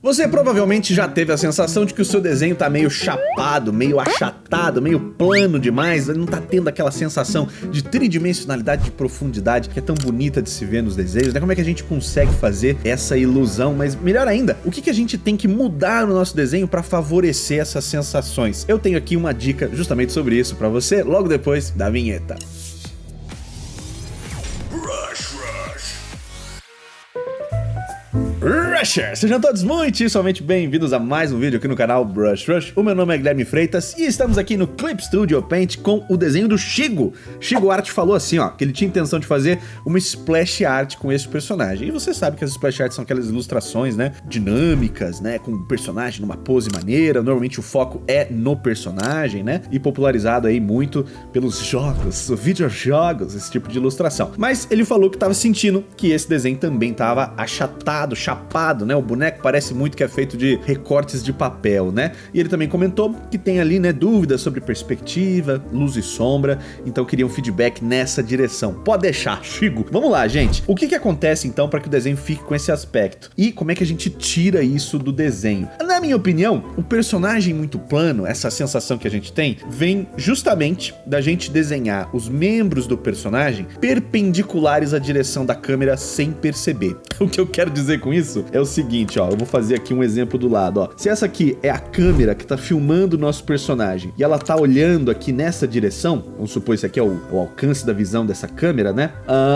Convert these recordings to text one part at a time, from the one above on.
Você provavelmente já teve a sensação de que o seu desenho tá meio chapado, meio achatado, meio plano demais, não tá tendo aquela sensação de tridimensionalidade, de profundidade que é tão bonita de se ver nos desenhos, né? Como é que a gente consegue fazer essa ilusão? Mas melhor ainda, o que a gente tem que mudar no nosso desenho para favorecer essas sensações? Eu tenho aqui uma dica justamente sobre isso para você, logo depois da vinheta. Rushers! Sejam todos muitíssimamente bem-vindos a mais um vídeo aqui no canal Brush Rush. O meu nome é Guilherme Freitas e estamos aqui no Clip Studio Paint com o desenho do Shigo. Shigo Art falou assim, ó, que ele tinha intenção de fazer uma splash art com esse personagem. E você sabe que as splash arts são aquelas ilustrações, né, dinâmicas, né, com o personagem numa pose maneira. Normalmente o foco é no personagem, né, e popularizado aí muito pelos jogos, videojogos, esse tipo de ilustração. Mas ele falou que estava sentindo que esse desenho também estava achatado, chapado, né? O boneco parece muito que é feito de recortes de papel, né? E ele também comentou que tem ali, né, dúvidas sobre perspectiva, luz e sombra, então queria um feedback nessa direção. Pode deixar, Shigo. Vamos lá, gente. O que acontece então para que o desenho fique com esse aspecto? E como é que a gente tira isso do desenho? Na minha opinião, o personagem muito plano, essa sensação que a gente tem, vem justamente da gente desenhar os membros do personagem perpendiculares à direção da câmera sem perceber. O que eu quero dizer com isso é o seguinte, ó, eu vou fazer aqui um exemplo do lado, ó. Se essa aqui é a câmera que tá filmando o nosso personagem e ela tá olhando aqui nessa direção, vamos supor esse aqui é o alcance da visão dessa câmera, né?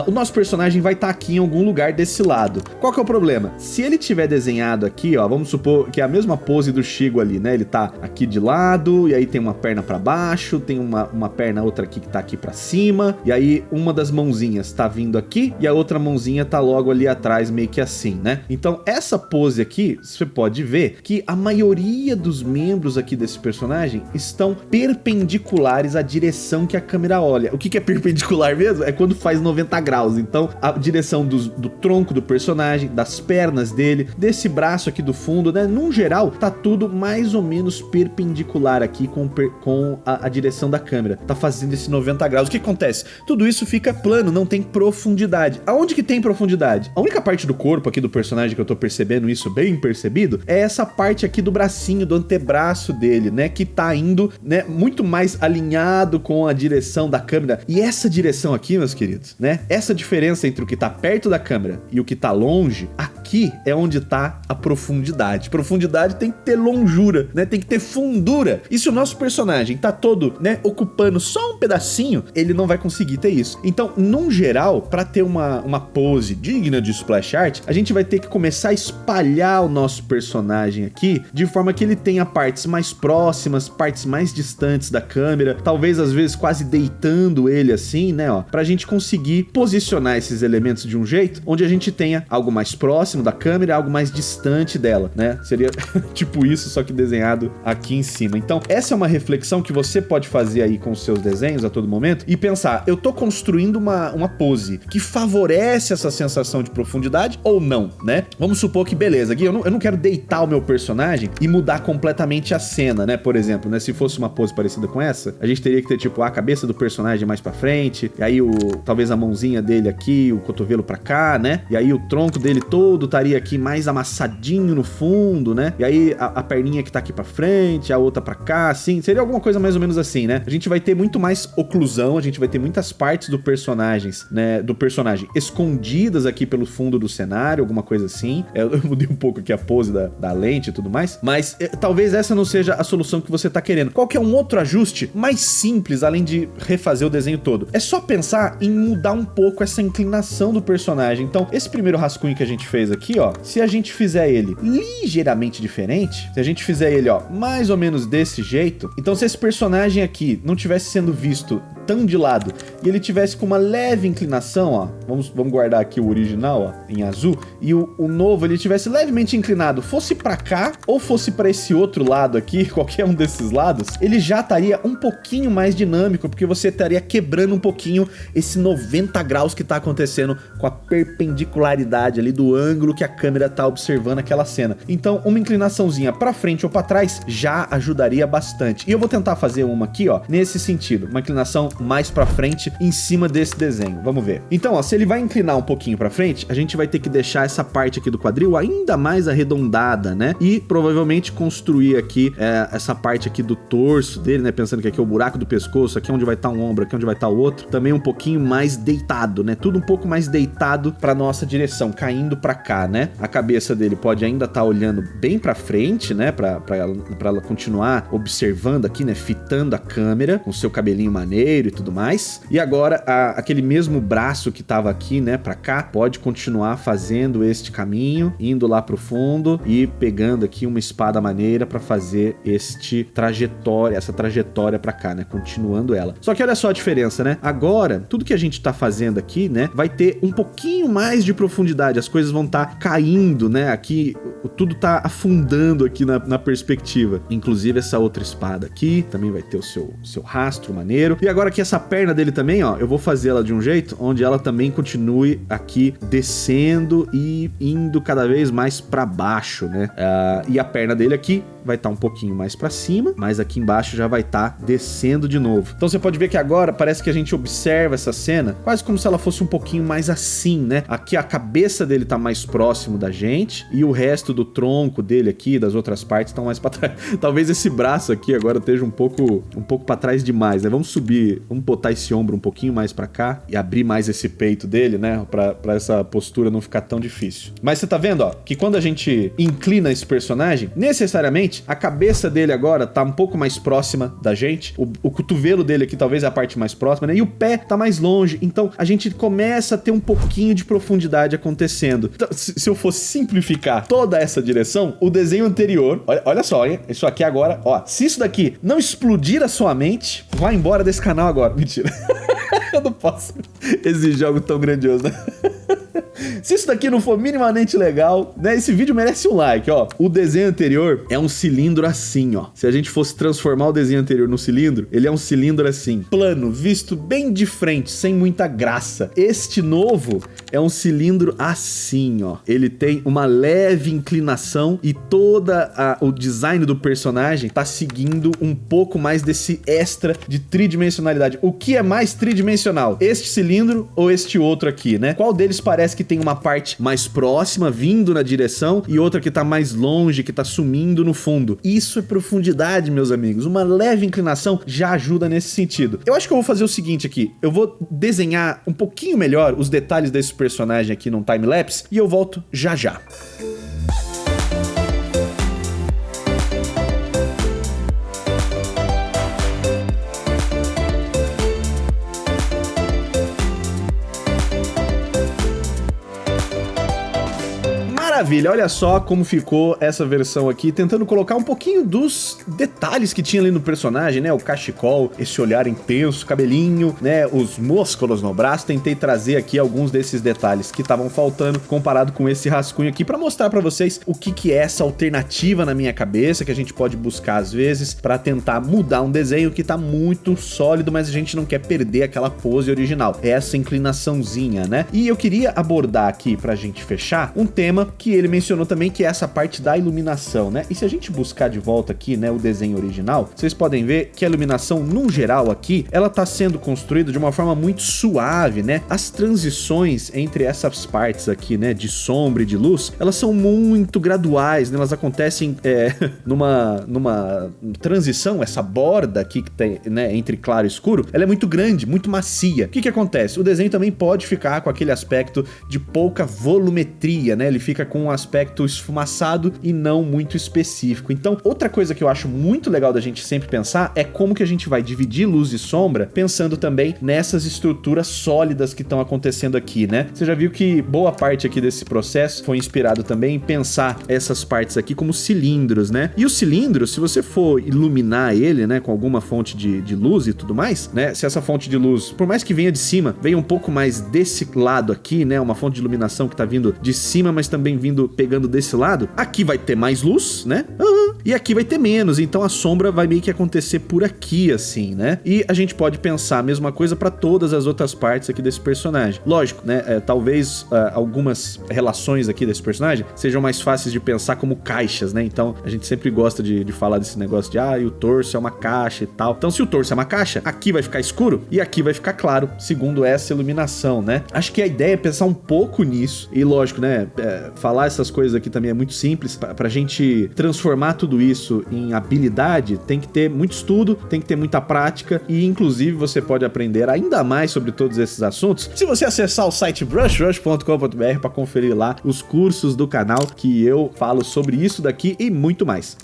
O nosso personagem vai estar aqui em algum lugar desse lado. Qual que é o problema? Se ele tiver desenhado aqui, ó, vamos supor que é a mesma pose do Shigo ali, né? Ele tá aqui de lado e aí tem uma perna pra baixo, tem uma perna outra aqui que tá aqui pra cima e aí uma das mãozinhas tá vindo aqui e a outra mãozinha tá logo ali atrás, meio que assim, né? Então essa pose aqui, você pode ver que a maioria dos membros aqui desse personagem estão perpendiculares à direção que a câmera olha. O que é perpendicular mesmo? É quando faz 90 graus. Então a direção do tronco do personagem, das pernas dele, desse braço aqui do fundo, né? Num geral, tá tudo mais ou menos perpendicular aqui com a direção da câmera. Tá fazendo esse 90 graus. O que acontece? Tudo isso fica plano, não tem profundidade. Aonde que tem profundidade? A única parte do corpo aqui do personagem que eu tô percebendo isso bem percebido é essa parte aqui do bracinho, do antebraço dele, né, que tá indo, né, muito mais alinhado com a direção da câmera. E essa direção aqui, meus queridos, né, essa diferença entre o que tá perto da câmera e o que tá longe, aqui é onde tá a profundidade. Profundidade tem que ter longura, né, tem que ter fundura. E se o nosso personagem tá todo, né, ocupando só um pedacinho, ele não vai conseguir ter isso. Então, num geral, para ter uma pose digna de splash art, a gente vai ter que começar a espalhar o nosso personagem aqui de forma que ele tenha partes mais próximas, partes mais distantes da câmera, talvez às vezes quase deitando ele assim, né, ó, pra gente conseguir posicionar esses elementos de um jeito onde a gente tenha algo mais próximo da câmera, algo mais distante dela, né? Seria tipo isso, só que desenhado aqui em cima. Então, essa é uma reflexão que você pode fazer aí com os seus desenhos a todo momento e pensar, eu tô construindo uma pose que favorece essa sensação de profundidade ou não, né? Vamos supor que, beleza, Gui, eu não quero deitar o meu personagem e mudar completamente a cena, né? Por exemplo, né? Se fosse uma pose parecida com essa, a gente teria que ter, tipo, a cabeça do personagem mais pra frente, e aí talvez a mãozinha dele aqui, o cotovelo pra cá, né? E aí o tronco dele todo estaria aqui mais amassadinho no fundo, né? E aí a perninha que tá aqui pra frente, a outra pra cá, assim. Seria alguma coisa mais ou menos assim, né? A gente vai ter muito mais oclusão, a gente vai ter muitas partes do personagem escondidas aqui pelo fundo do cenário, alguma coisa assim. Eu mudei um pouco aqui a pose da lente e tudo mais, mas talvez essa não seja a solução que você tá querendo. Qual que é um outro ajuste mais simples, além de refazer o desenho todo? É só pensar em mudar um pouco essa inclinação do personagem. Então, esse primeiro rascunho que a gente fez aqui, ó, se a gente fizer ele ligeiramente diferente, se a gente fizer ele, ó, mais ou menos desse jeito, então se esse personagem aqui não tivesse sendo visto tão de lado e ele tivesse com uma leve inclinação, ó, vamos guardar aqui o original, ó, em azul, e o novo ele tivesse levemente inclinado, fosse pra cá ou fosse pra esse outro lado aqui, qualquer um desses lados, ele já estaria um pouquinho mais dinâmico, porque você estaria quebrando um pouquinho esse 90 graus que tá acontecendo com a perpendicularidade ali do ângulo que a câmera tá observando aquela cena. Então, uma inclinaçãozinha pra frente ou pra trás já ajudaria bastante. E eu vou tentar fazer uma aqui, ó, nesse sentido, uma inclinação mais pra frente em cima desse desenho. Vamos ver. Então, ó, se ele vai inclinar um pouquinho pra frente, a gente vai ter que deixar essa parte aqui do quadril ainda mais arredondada, né? E provavelmente construir aqui essa parte aqui do torso dele, né? Pensando que aqui é o buraco do pescoço, aqui é onde vai estar um ombro, aqui é onde vai estar o outro, também um pouquinho mais deitado, né? Tudo um pouco mais deitado pra nossa direção, caindo pra cá, né? A cabeça dele pode ainda estar olhando bem pra frente, né? Pra ela continuar observando aqui, né? Fitando a câmera com seu cabelinho maneiro e tudo mais. E agora, aquele mesmo braço que tava aqui, né? Pra cá, pode continuar fazendo este caminho, indo lá pro fundo e pegando aqui uma espada maneira pra fazer essa trajetória pra cá, né? Continuando ela. Só que olha só a diferença, né? Agora, tudo que a gente tá fazendo aqui, né? Vai ter um pouquinho mais de profundidade. As coisas vão estar caindo, né? Aqui, tudo tá afundando aqui na perspectiva. Inclusive essa outra espada aqui, também vai ter o seu rastro maneiro. E agora aqui essa perna dele também, ó, eu vou fazer ela de um jeito onde ela também continue aqui descendo e indo cada vez mais pra baixo, né? E a perna dele aqui vai estar um pouquinho mais pra cima, mas aqui embaixo já vai estar descendo de novo. Então você pode ver que agora parece que a gente observa essa cena quase como se ela fosse um pouquinho mais assim, né? Aqui a cabeça dele tá mais próximo da gente e o resto do tronco dele aqui, das outras partes, estão mais pra trás. Talvez esse braço aqui agora esteja um pouco pra trás demais, né? Vamos subir, vamos botar esse ombro um pouquinho mais pra cá e abrir mais esse peito dele, né? Pra essa postura não ficar tão difícil. Mas você tá vendo, ó, que quando a gente inclina esse personagem, necessariamente a cabeça dele agora tá um pouco mais próxima da gente, o cotovelo dele aqui talvez é a parte mais próxima, né? E o pé tá mais longe, então a gente começa a ter um pouquinho de profundidade acontecendo. Então, se eu fosse simplificar toda essa direção, o desenho anterior, olha só, hein? Isso aqui agora, ó, se isso daqui não explodir a sua mente, vai embora desse canal agora. Mentira. Eu não posso exigir algo tão grandioso, né? Se isso daqui não for minimamente legal, né? Esse vídeo merece um like, ó. O desenho anterior é um cilindro assim, ó. Se a gente fosse transformar o desenho anterior num cilindro, ele é um cilindro assim, plano, visto bem de frente, sem muita graça. Este novo é um cilindro assim, ó. Ele tem uma leve inclinação e o design do personagem tá seguindo um pouco mais desse extra de tridimensionalidade. O que é mais tridimensional? Este cilindro ou este outro aqui, né? Qual deles parece que tem uma parte mais próxima, vindo na direção, e outra que tá mais longe, que tá sumindo no fundo? Isso é profundidade, meus amigos. Uma leve inclinação já ajuda nesse sentido. Eu acho que eu vou fazer o seguinte aqui. Eu vou desenhar um pouquinho melhor os detalhes desse personagem aqui num time-lapse e eu volto já já. Maravilha, olha só como ficou essa versão aqui, tentando colocar um pouquinho dos detalhes que tinha ali no personagem, né? O cachecol, esse olhar intenso, cabelinho, né? Os músculos no braço. Tentei trazer aqui alguns desses detalhes que estavam faltando comparado com esse rascunho aqui pra mostrar pra vocês o que é essa alternativa na minha cabeça que a gente pode buscar às vezes pra tentar mudar um desenho que tá muito sólido, mas a gente não quer perder aquela pose original. Essa inclinaçãozinha, né? E eu queria abordar aqui pra gente fechar um tema que ele mencionou também, que é essa parte da iluminação, né? E se a gente buscar de volta aqui, né, o desenho original, vocês podem ver que a iluminação, num geral aqui, ela tá sendo construída de uma forma muito suave, né? As transições entre essas partes aqui, né, de sombra e de luz, elas são muito graduais, né? Elas acontecem numa transição, essa borda aqui que tem, né, entre claro e escuro, ela é muito grande, muito macia. O que acontece? O desenho também pode ficar com aquele aspecto de pouca volumetria, né? Ele fica com um aspecto esfumaçado e não muito específico. Então, outra coisa que eu acho muito legal da gente sempre pensar é como que a gente vai dividir luz e sombra, pensando também nessas estruturas sólidas que estão acontecendo aqui, né? Você já viu que boa parte aqui desse processo foi inspirado também em pensar essas partes aqui como cilindros, né? E o cilindro, se você for iluminar ele, né, com alguma fonte de luz e tudo mais, né? Se essa fonte de luz, por mais que venha de cima, venha um pouco mais desse lado aqui, né? Uma fonte de iluminação que tá vindo de cima, mas também pegando desse lado, aqui vai ter mais luz, né? e aqui vai ter menos, então a sombra vai meio que acontecer por aqui, assim, né? E a gente pode pensar a mesma coisa pra todas as outras partes aqui desse personagem. Lógico, né? Talvez algumas relações aqui desse personagem sejam mais fáceis de pensar como caixas, né? Então a gente sempre gosta de falar desse negócio de e o torso é uma caixa e tal. Então se o torso é uma caixa, aqui vai ficar escuro e aqui vai ficar claro, segundo essa iluminação, né? Acho que a ideia é pensar um pouco nisso e lógico, né? Falar essas coisas aqui também é muito simples. Pra gente transformar tudo isso em habilidade, tem que ter muito estudo, tem que ter muita prática e inclusive você pode aprender ainda mais sobre todos esses assuntos se você acessar o site brushrush.com.br para conferir lá os cursos do canal que eu falo sobre isso daqui e muito mais.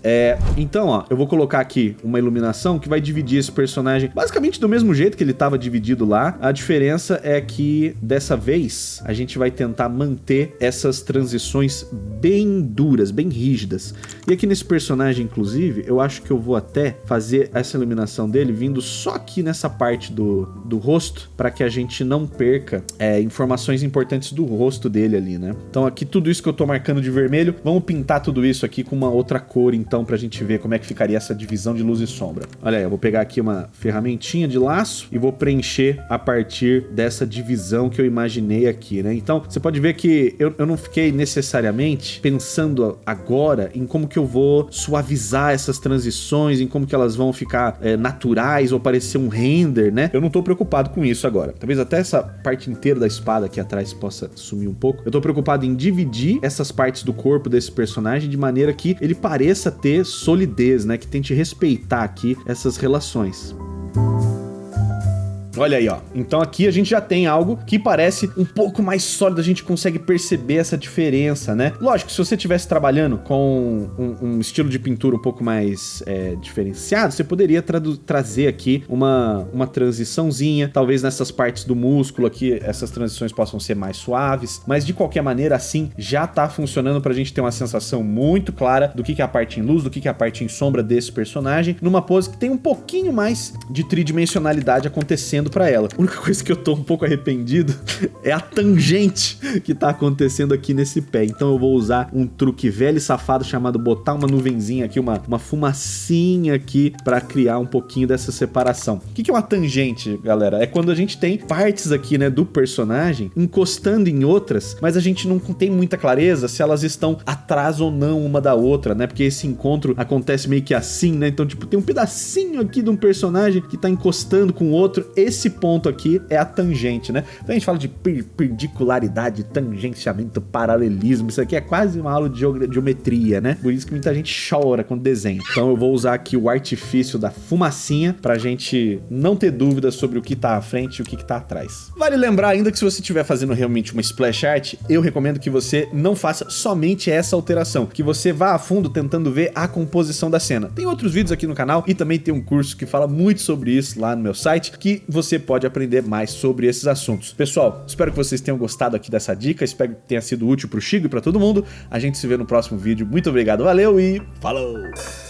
Então, ó, eu vou colocar aqui uma iluminação que vai dividir esse personagem basicamente do mesmo jeito que ele estava dividido lá. A diferença é que dessa vez a gente vai tentar manter essas transições bem duras, bem rígidas. E aqui nesse personagem, inclusive, eu acho que eu vou até fazer essa iluminação dele vindo só aqui nessa parte do rosto, para que a gente não perca informações importantes do rosto dele ali, né? Então aqui tudo isso que eu tô marcando de vermelho, vamos pintar tudo isso aqui com uma outra cor, então, pra gente ver como é que ficaria essa divisão de luz e sombra. Olha aí, eu vou pegar aqui uma ferramentinha de laço e vou preencher a partir dessa divisão que eu imaginei aqui, né? Então, você pode ver que eu não fiquei necessariamente pensando agora em como que eu vou suavizar essas transições, em como que elas vão ficar naturais ou parecer um render, né? Eu não tô preocupado com isso agora. Talvez até essa parte inteira da espada aqui atrás possa sumir um pouco. Eu tô preocupado em dividir essas partes do corpo desse personagem de maneira que ele pareça ter solidez, né? Que tente respeitar aqui essas relações. Olha aí, ó. Então aqui a gente já tem algo que parece um pouco mais sólido, a gente consegue perceber essa diferença, né? Lógico, se você estivesse trabalhando com um estilo de pintura um pouco mais diferenciado, você poderia trazer aqui uma transiçãozinha, talvez nessas partes do músculo aqui, essas transições possam ser mais suaves, mas de qualquer maneira, assim, já tá funcionando pra gente ter uma sensação muito clara do que é a parte em luz, do que é a parte em sombra desse personagem, numa pose que tem um pouquinho mais de tridimensionalidade acontecendo pra ela. A única coisa que eu tô um pouco arrependido é a tangente que tá acontecendo aqui nesse pé. Então eu vou usar um truque velho e safado chamado botar uma nuvenzinha aqui, uma fumacinha aqui pra criar um pouquinho dessa separação. O que é uma tangente, galera? É quando a gente tem partes aqui, né, do personagem encostando em outras, mas a gente não tem muita clareza se elas estão atrás ou não uma da outra, né? Porque esse encontro acontece meio que assim, né? Então, tipo, tem um pedacinho aqui de um personagem que tá encostando com o outro. Esse ponto aqui é a tangente, né? Então a gente fala de perpendicularidade, tangenciamento, paralelismo. Isso aqui é quase uma aula de geometria, né? Por isso que muita gente chora quando desenha. Então eu vou usar aqui o artifício da fumacinha pra gente não ter dúvidas sobre o que tá à frente e o que tá atrás. Vale lembrar ainda que se você estiver fazendo realmente uma splash art, eu recomendo que você não faça somente essa alteração, que você vá a fundo tentando ver a composição da cena. Tem outros vídeos aqui no canal e também tem um curso que fala muito sobre isso lá no meu site, que você pode aprender mais sobre esses assuntos. Pessoal, espero que vocês tenham gostado aqui dessa dica, espero que tenha sido útil pro Chigo e pra todo mundo. A gente se vê no próximo vídeo. Muito obrigado, valeu e falou!